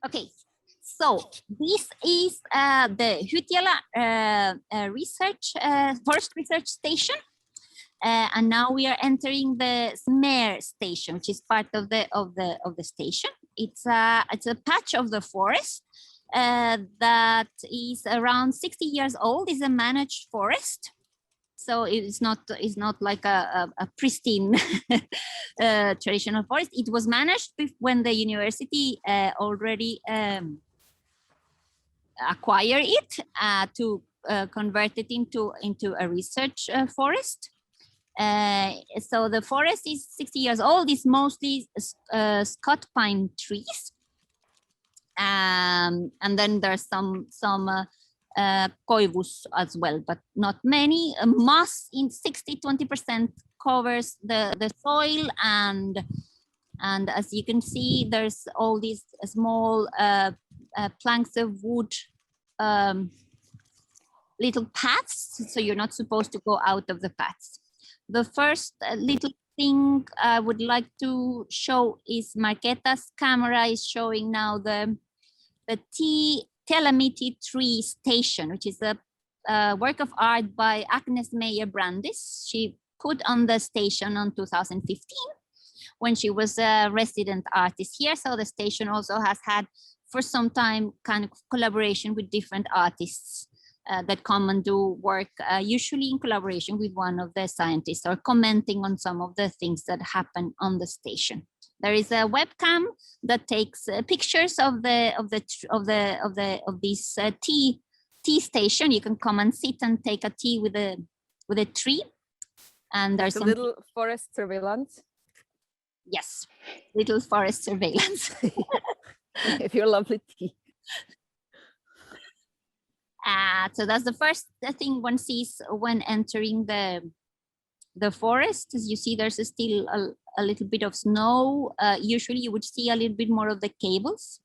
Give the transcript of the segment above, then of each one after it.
Okay, so this is the Hyytiälä Forest Research Station. And now we are entering the Snare station, which is part of the station. It's a patch of the forest that is around 60 years old. It's a managed forest, so it's not like a pristine traditional forest. It was managed when the university already acquired it to convert it into a research forest. So the forest is 60 years old. It's mostly Scott pine trees, and then there's some koivus as well, but not many. Moss in 60-20% covers the soil, and as you can see, there's all these small planks of wood, little paths. So you're not supposed to go out of the paths. The first little thing I would like to show is Marketa's camera is showing now the Telemiti Tree Station, which is a work of art by Agnes Meyer Brandis. She put on the station in 2015 when she was a resident artist here. So the station also has had for some time kind of collaboration with different artists that come and do work, usually in collaboration with one of the scientists or commenting on some of the things that happen on the station. There is a webcam that takes pictures of this tea station. You can come and sit and take a tea with a tree. And there's a little forest surveillance. Yes, little forest surveillance. If you lovely tea. So that's the first thing one sees when entering the forest. As you see, there's still a little bit of snow. Usually you would see a little bit more of the cables.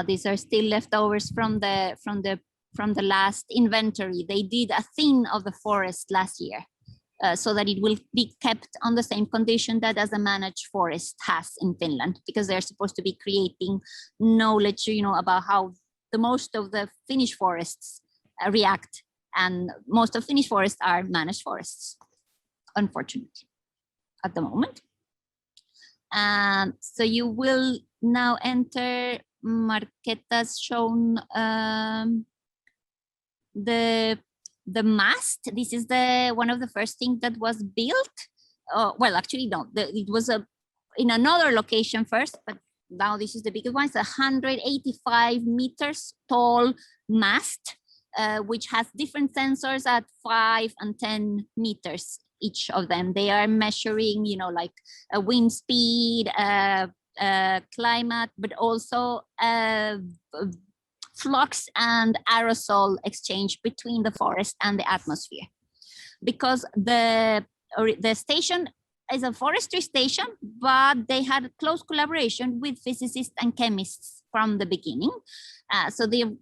These are still leftovers from the last inventory. They did a thin of the forest last year, so that it will be kept on the same condition that as a managed forest has in Finland, because they're supposed to be creating knowledge, about how the most of the Finnish forests react, and most of Finnish forests are managed forests, unfortunately, at the moment. So you will now enter Marketa's shown the mast. This is one of the first things that was built. Well, actually, no, it was in another location first, but now this is the biggest one. It's 185 meters tall mast, which has different sensors at 5 and 10 meters each of them. They are measuring, like a wind speed, climate, but also flux and aerosol exchange between the forest and the atmosphere. Because the station is a forestry station, but they had close collaboration with physicists and chemists from the beginning. So they're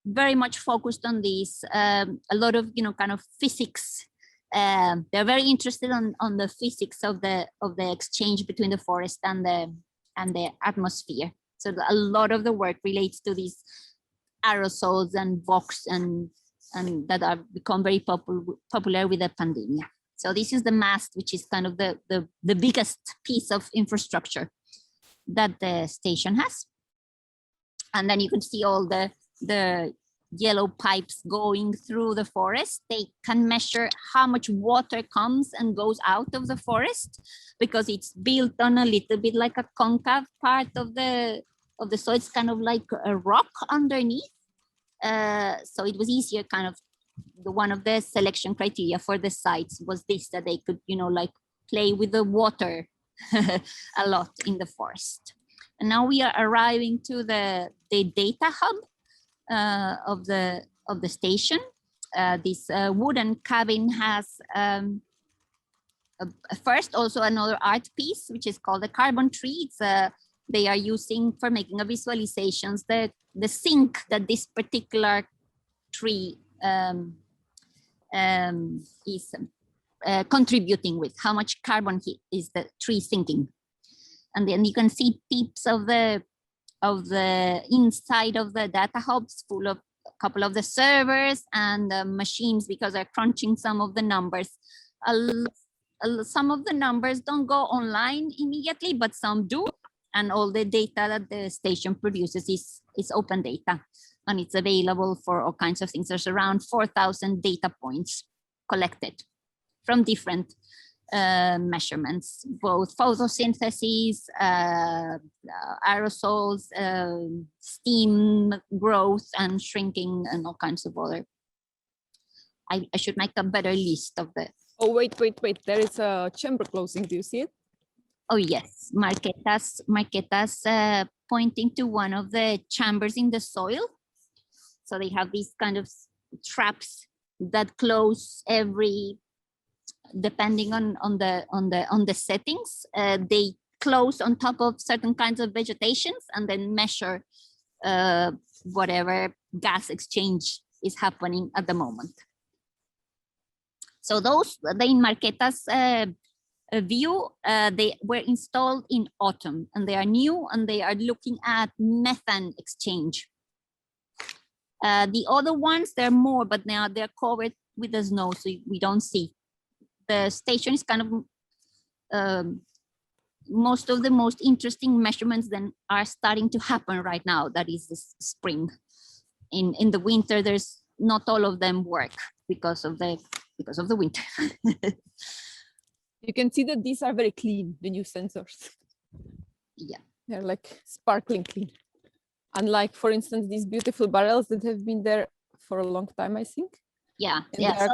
very much focused on this, a lot of, kind of physics. They're very interested on the physics of the exchange between the forest and the atmosphere. So a lot of the work relates to these aerosols and VOX and that have become very popular with the pandemic. So this is the mast, which is kind of the biggest piece of infrastructure that the station has. And then you can see all the yellow pipes going through the forest. They can measure how much water comes and goes out of the forest, because it's built on a little bit like a concave part of the soil. It's kind of like a rock underneath. So it was easier, kind of, one of the selection criteria for the sites was this, that they could, like play with the water a lot in the forest. And now we are arriving to the data hub of the station. This wooden cabin has first also another art piece, which is called the carbon tree. It's they are using for making a visualizations the zinc that this particular tree is contributing with, how much carbon is the tree sinking. And then you can see tips of the inside of the data hubs full of a couple of the servers and the machines, because they're crunching some of the numbers. Some of the numbers don't go online immediately, but some do. And all the data that the station produces is open data, and it's available for all kinds of things. There's around 4,000 data points collected from different measurements, both photosynthesis, aerosols, steam growth and shrinking, and all kinds of other. I should make a better list of the. Oh, wait. There is a chamber closing. Do you see it? Oh, yes. Marquetas pointing to one of the chambers in the soil. So they have these kind of traps that close every, depending on the settings. They close on top of certain kinds of vegetations and then measure whatever gas exchange is happening at the moment. So those, the in Marquetas view, they were installed in autumn, and they are new, and they are looking at methane exchange. The other ones, there are more, but now they're covered with the snow, so we don't see. The station is kind of, most of the most interesting measurements then are starting to happen right now. That is this spring. In the winter, there's not all of them work because of the winter. You can see that these are very clean, the new sensors. Yeah. They're like sparkling clean. Unlike, for instance, these beautiful barrels that have been there for a long time, I think. Yeah, yeah.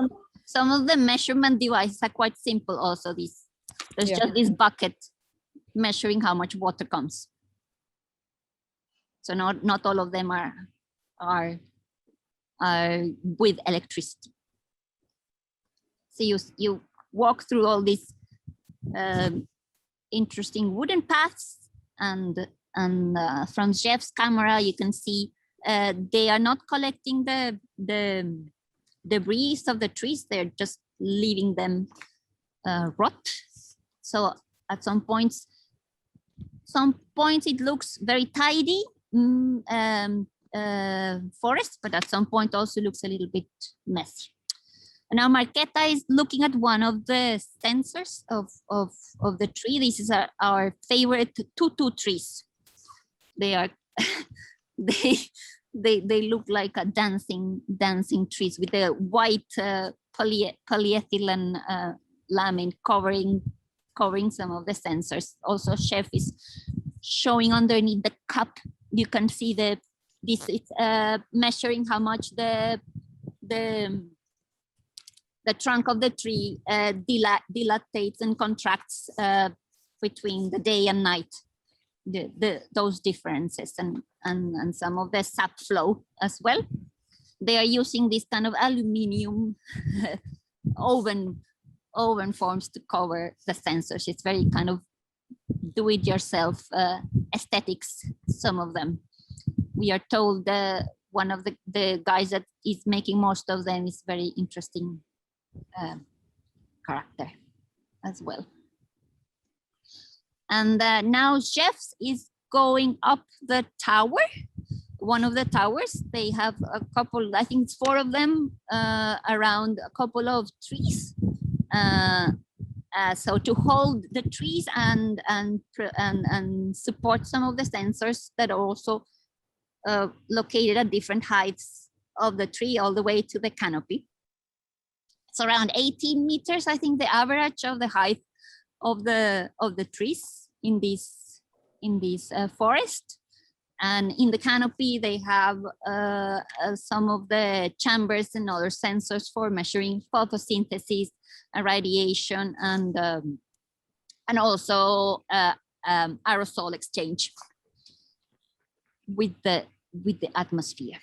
Some of the measurement devices are quite simple also. There's just this bucket measuring how much water comes. So not all of them are with electricity. So you walk through all these interesting wooden paths, and from Jeff's camera you can see they are not collecting the debris of the trees. They're just leaving them rot. So at some points it looks very tidy forest, but at some point also looks a little bit messy. And now Marqueta is looking at one of the sensors of the tree. This is our favorite tutu trees. They are they look like a dancing trees with the white polyethylene lamine covering some of the sensors. Also, Chef is showing underneath the cup. You can see this is measuring how much the trunk of the tree dilates and contracts between the day and night. Those differences and some of the sap flow as well. They are using this kind of aluminum oven forms to cover the sensors. It's very kind of do-it-yourself aesthetics, some of them. We are told one of the guys that is making most of them is very interesting character as well. And now Chefs is going up the tower, one of the towers. They have a couple, I think it's 4 of them, around a couple of trees. So to hold the trees and support some of the sensors that are also located at different heights of the tree all the way to the canopy. It's around 18 meters, I think, the average of the height of the trees in this forest. And in the canopy, they have some of the chambers and other sensors for measuring photosynthesis, radiation, and also aerosol exchange with the atmosphere.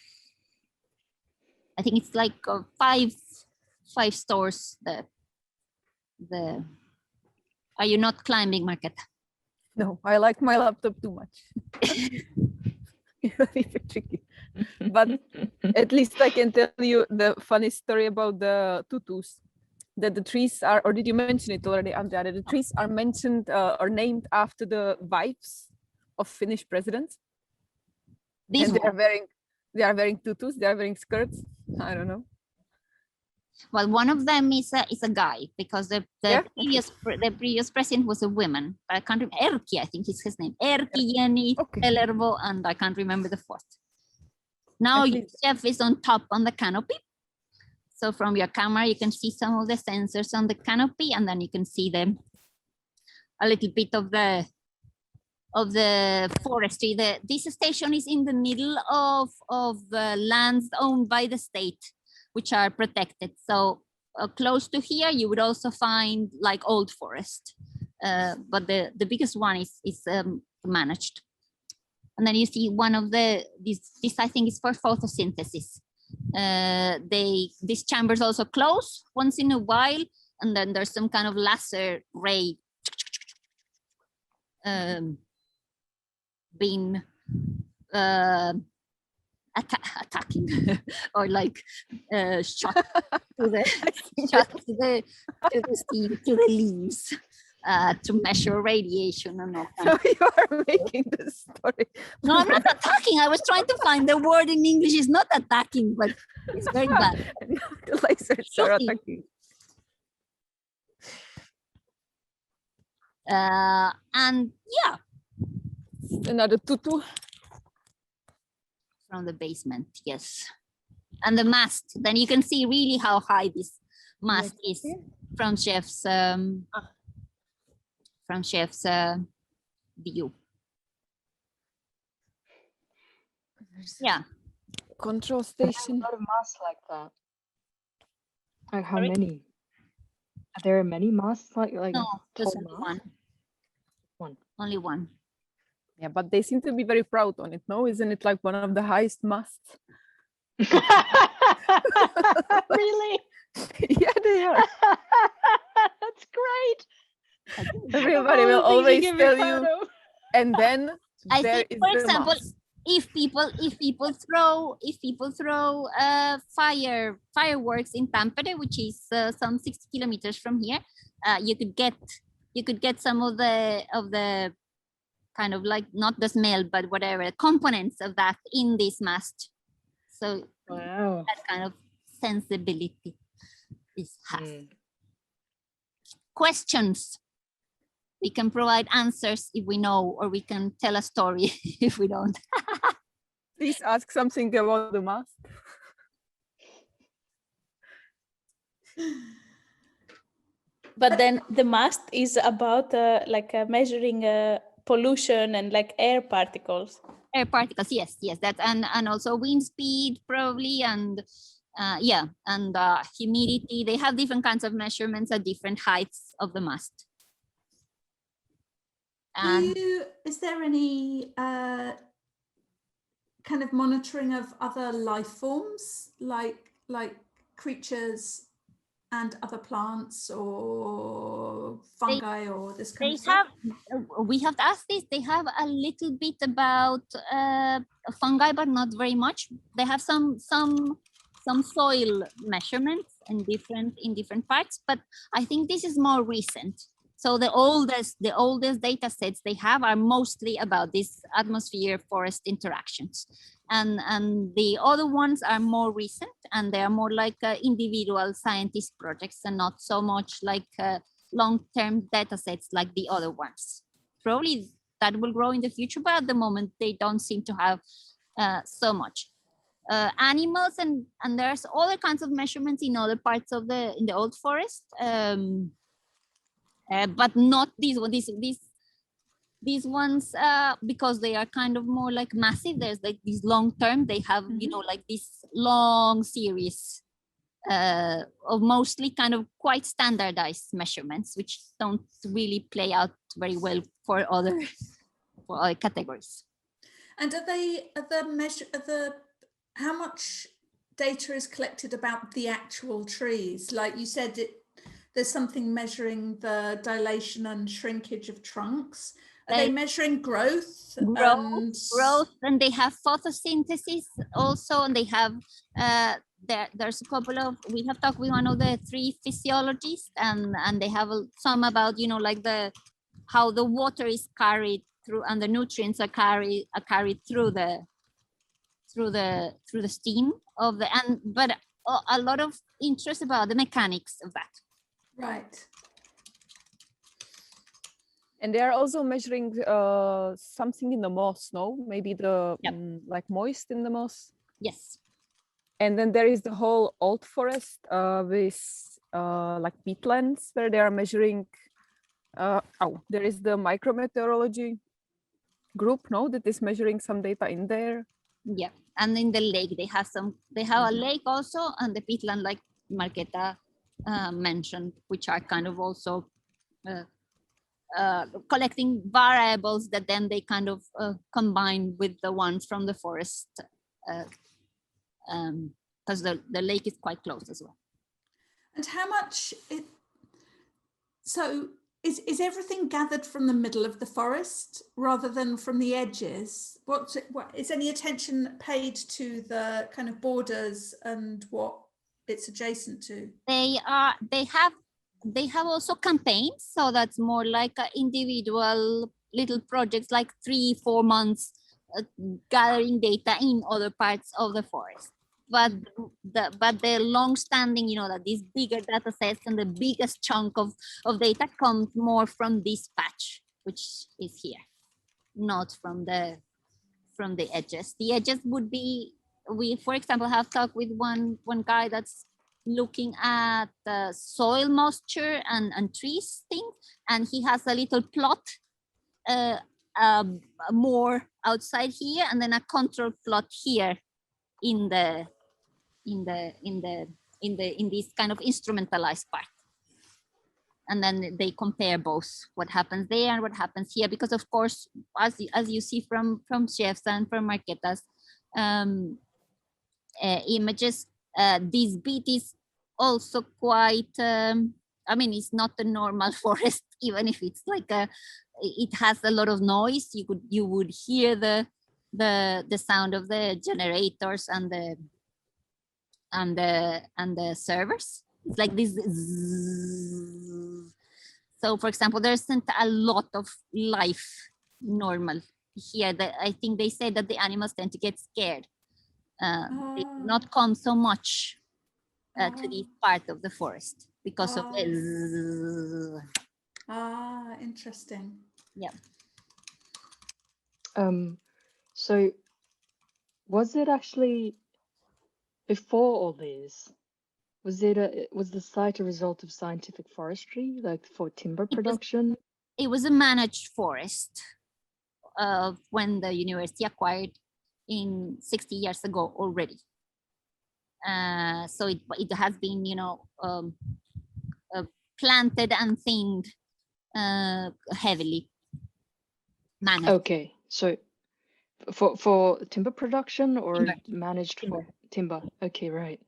I think it's like 5 stores. Are you not climbing, Marqueta? No, I like my laptop too much. It's tricky. But at least I can tell you the funny story about the tutus. that the trees are, or did you mention it already, Andrea, that the trees are mentioned or named after the wives of Finnish presidents? This And one. they are wearing tutus, they are wearing skirts. I don't know. Well, one of them is a guy, because the previous president was a woman. I can't remember. Erkki, I think is his name. Erkki, Jenny, Pellervo, and I can't remember the fourth. Now Jeff is on top on the canopy. So from your camera, you can see some of the sensors on the canopy, and then you can see them a little bit of the forestry. This station is in the middle of lands owned by the state, which are protected. So close to here, you would also find like old forest, but the biggest one is managed. And then you see one of this I think is for photosynthesis. These chambers also close once in a while, and then there's some kind of laser ray being attacking or like shot to the leaves to measure radiation and all that. So you are making the story. No, I'm not attacking. I was trying to find the word in English. It's not attacking, but it's very bad. The lasers are attacking. And yeah. Another tutu. From the basement, yes. And the mast, then you can see really how high this mast is from Chef's view. Yeah. Control station. A lot of masts like that. Like how many? Are there many masts like no, just one? One. Only one. Yeah, but they seem to be very proud on it, no? Isn't it like one of the highest masts? Really? Yeah, they are. That's great. Everybody will always tell you. And then I there think, is for the example, mast. if people throw fireworks in Tampere, which is some 60 kilometers from here, you could get some of the kind of like, not the smell, but whatever components of that in this mast. So Wow. that kind of sensibility is has. Questions. We can provide answers if we know, or we can tell a story if we don't. Please ask something about the mast. But then the mast is about measuring pollution and like air particles. Air particles, yes, that and also wind speed probably, and humidity. They have different kinds of measurements at different heights of the mast. And is there any kind of monitoring of other life forms, like creatures and other plants or fungi or this kind of stuff? We have asked this. They have a little bit about fungi, but not very much. They have some soil measurements in different parts, but I think this is more recent. So the oldest data sets they have are mostly about these atmosphere forest interactions, and the other ones are more recent, and they are more like individual scientist projects and not so much like long-term data sets like the other ones. Probably that will grow in the future, but at the moment they don't seem to have so much. Animals and there's other kinds of measurements in other parts of in the old forest. But not these ones because they are kind of more like massive. There's like these long term. They have like this long series of mostly kind of quite standardized measurements, which don't really play out very well for other categories. And how much data is collected about the actual trees? Like you said, there's something measuring the dilation and shrinkage of trunks. Are they measuring growth? Growth, and they have photosynthesis also, and they have there's a couple of, we have talked with one of the 3 physiologists, and they have some about, you know, like how the water is carried through and the nutrients are carried through the steam of the, but a lot of interest about the mechanics of that. Right. And they are also measuring something in the moss, no? Maybe the Yep. like moist in the moss. Yes. And then there is the whole old forest with like peatlands where they are measuring. There is the micrometeorology group, no, that is measuring some data in there. Yeah, and in the lake they have a lake also, and the peatland, like Marketa mentioned, which are kind of also collecting variables that then they kind of combine with the ones from the forest, because the lake is quite close as well. And how much so is everything gathered from the middle of the forest rather than from the edges? What is any attention paid to the kind of borders and what it's adjacent to? They have also campaigns, so that's more like individual little projects, like 3-4 months gathering data in other parts of the forest. But the long-standing, you know, that these bigger data sets and the biggest chunk of data comes more from this patch, which is here, not from the edges. The edges would be, we, for example, have talked with one guy that's looking at the soil moisture and trees thing, and he has a little plot more outside here, and then a control plot here in this kind of instrumentalized part. And then they compare both what happens there and what happens here, because of course, as you see from Chef's and from Marketa's images, this beat is also quite, I mean, it's not a normal forest, even if it's like it has a lot of noise. You would hear the sound of the generators and the servers. It's like this. So, for example, there isn't a lot of life normal here. I think they say that the animals tend to get scared. They do not come so much to this part of the forest because of the. Interesting. Yeah. So was it actually before all this? Was the site a result of scientific forestry, like for timber production? It was a managed forest when the university acquired in 60 years ago already. So it has been, you know, planted and thinned heavily. Managed. Okay, so for timber production or Timber. managed Timber. for timber? Okay, right.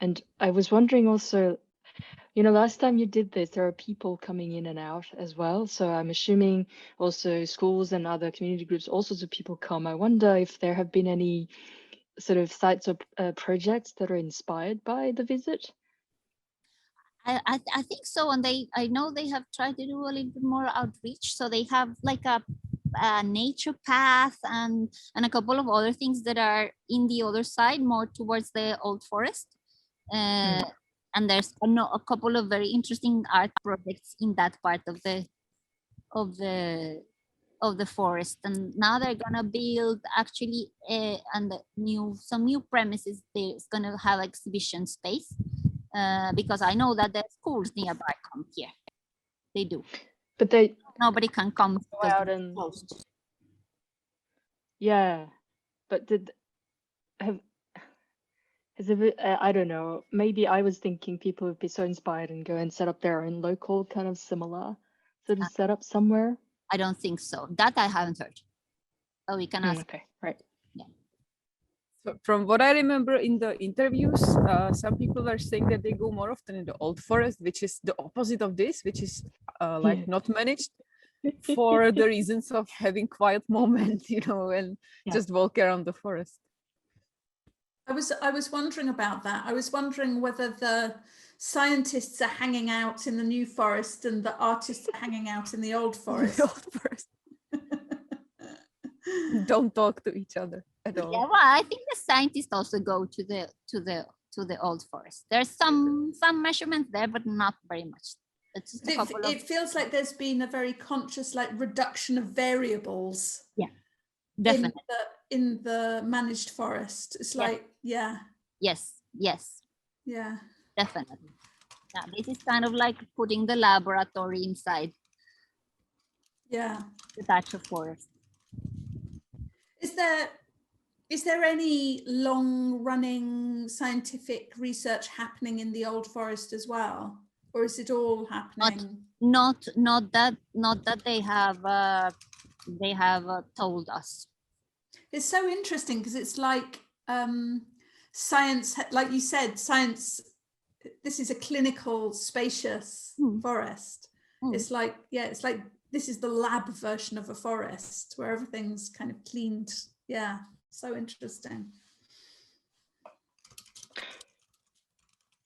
And I was wondering also, you know, last time you did this, there are people coming in and out as well. So I'm assuming also schools and other community groups, all sorts of people come. I wonder if there have been any sort of sites or projects that are inspired by the visit. I think so, and I know they have tried to do a little bit more outreach. So they have like a nature path and a couple of other things that are in the other side, more towards the old forest. And there's a couple of very interesting art projects in that part of the forest. And now they're gonna build actually some new premises. There's gonna have exhibition space because I know that the schools nearby come here. They do, But nobody can come go out and closed. Yeah, but I don't know, maybe I was thinking people would be so inspired and go and set up their own local kind of similar sort of setup somewhere. I don't think so. That I haven't heard. Oh, we can ask. Okay, right. So from what I remember in the interviews, some people are saying that they go more often in the old forest, which is the opposite of this, which is like not managed for the reasons of having quiet moment, you know, and just walk around the forest. I was wondering about that. I was wondering whether the scientists are hanging out in the new forest and the artists are hanging out in the old forest. The old forest. Don't talk to each other at all. Yeah, well, I think the scientists also go to the old forest. There's some measurements there, but not very much. It's just a couple of, It feels like there's been a very conscious like reduction of variables. Yeah, definitely. In the managed forest. It's like, yeah. Yes, Yeah. definitely. Yeah, this is kind of like putting the laboratory inside Yeah. the Thatcher forest. Is there any long-running scientific research happening in the old forest as well, or is it all happening? Not that they have told us. It's so interesting because it's like science, like you said, science. This is a clinical, spacious forest. It's like, yeah, it's like this is the lab version of a forest where everything's kind of cleaned. Yeah, so interesting.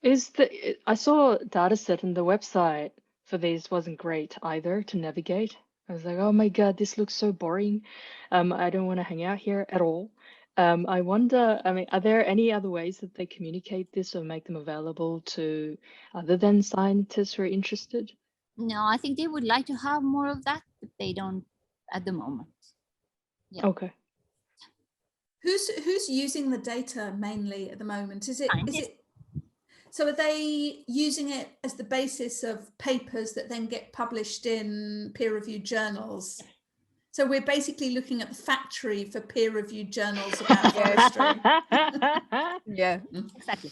I saw a data set and the website for these wasn't great either to navigate. I was like, oh my God, this looks so boring. I don't want to hang out here at all. I wonder, I mean, are there any other ways that they communicate this or make them available to other than scientists who are interested? No, I think they would like to have more of that, but they don't at the moment. Yeah. Okay. Who's using the data mainly at the moment? Is it so are they using it as the basis of papers that then get published in peer-reviewed journals? So we're basically looking at the factory for peer-reviewed journals about forestry. Yeah, Exactly.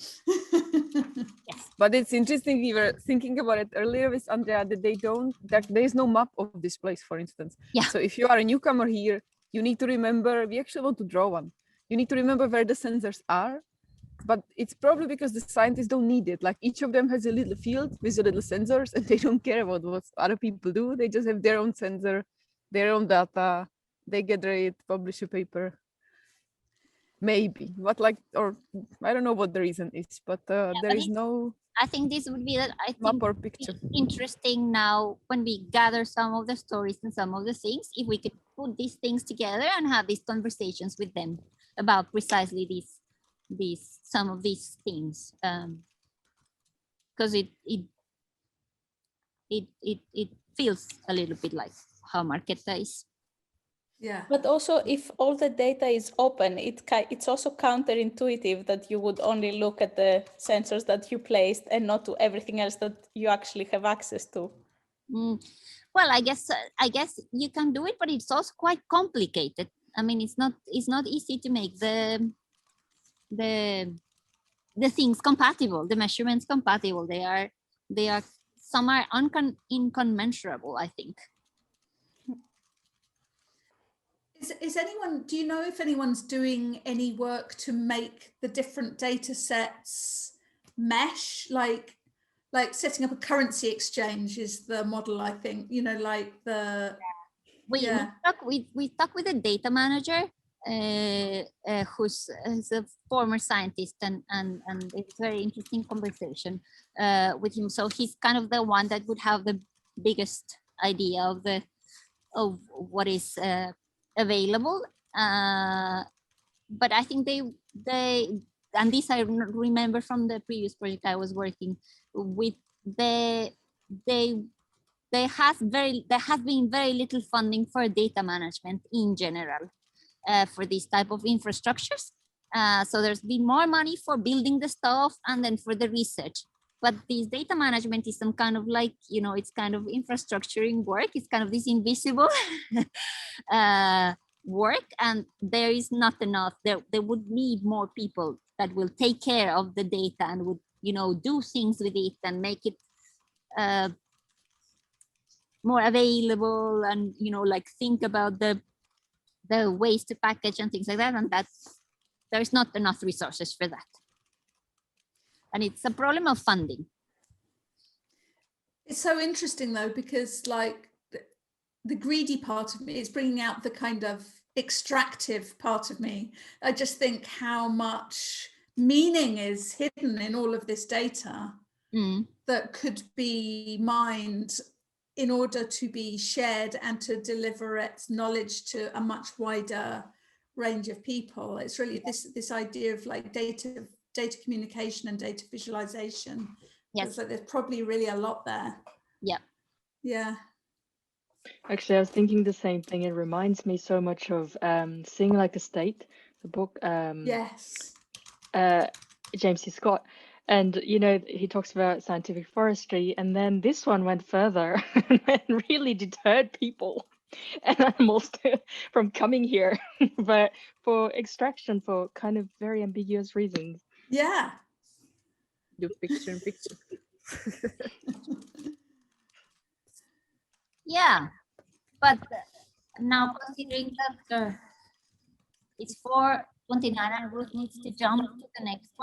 but it's interesting. We were thinking about it earlier with Andrea that there is no map of this place, for instance. Yeah. So if you are a newcomer here, you need to remember, we actually want to draw one. You need to remember where the sensors are, but it's probably because the scientists don't need it. Like each of them has a little field with the little sensors and they don't care about what other people do. They just have their own sensor, their own data. They gather it, publish a paper. Maybe, but like, or I don't know what the reason is, but there is no I think this would be map or picture. Interesting now when we gather some of the stories and some of the things, if we could put these things together and have these conversations with them about precisely some of these things, because it feels a little bit like how Marketta is. Yeah. But also, if all the data is open, it's also counterintuitive that you would only look at the sensors that you placed and not to everything else that you actually have access to. Well, I guess you can do it, but it's also quite complicated. I mean, it's not easy to make the things compatible, the measurements compatible. They are some are incommensurable, I think. Is anyone, do you know if anyone's doing any work to make the different data sets mesh, like setting up a currency exchange is the model, I think, you know, like the we stuck with a data manager who's a former scientist, and it's a very interesting conversation with him. So he's kind of the one that would have the biggest idea of what is available, but I think they and this I remember from the previous project I was working with, there has been very little funding for data management in general for these type of infrastructures, so there's been more money for building the stuff and then for the research. But this data management is some kind of like, you know, it's kind of infrastructuring work. It's kind of this invisible work, and there is not enough. There would need more people that will take care of the data and would, you know, do things with it and make it more available, and, you know, like think about the ways to package and things like that. And there's not enough resources for that. And it's a problem of funding. It's so interesting though, because like the greedy part of me is bringing out the kind of extractive part of me. I just think how much meaning is hidden in all of this data Mm. that could be mined in order to be shared and to deliver its knowledge to a much wider range of people. It's really this idea of like data communication and data visualization. Yes. So there's probably really a lot there. Yeah. Yeah. Actually, I was thinking the same thing. It reminds me so much of Sing Like a State, the book. Yes. James C. Scott. And, you know, he talks about scientific forestry. And then this one went further and really deterred people and animals from coming here, but for extraction for kind of very ambiguous reasons. Yeah. Do picture in picture. Yeah. But now considering that it's 4:29 and Ruth needs to jump to the next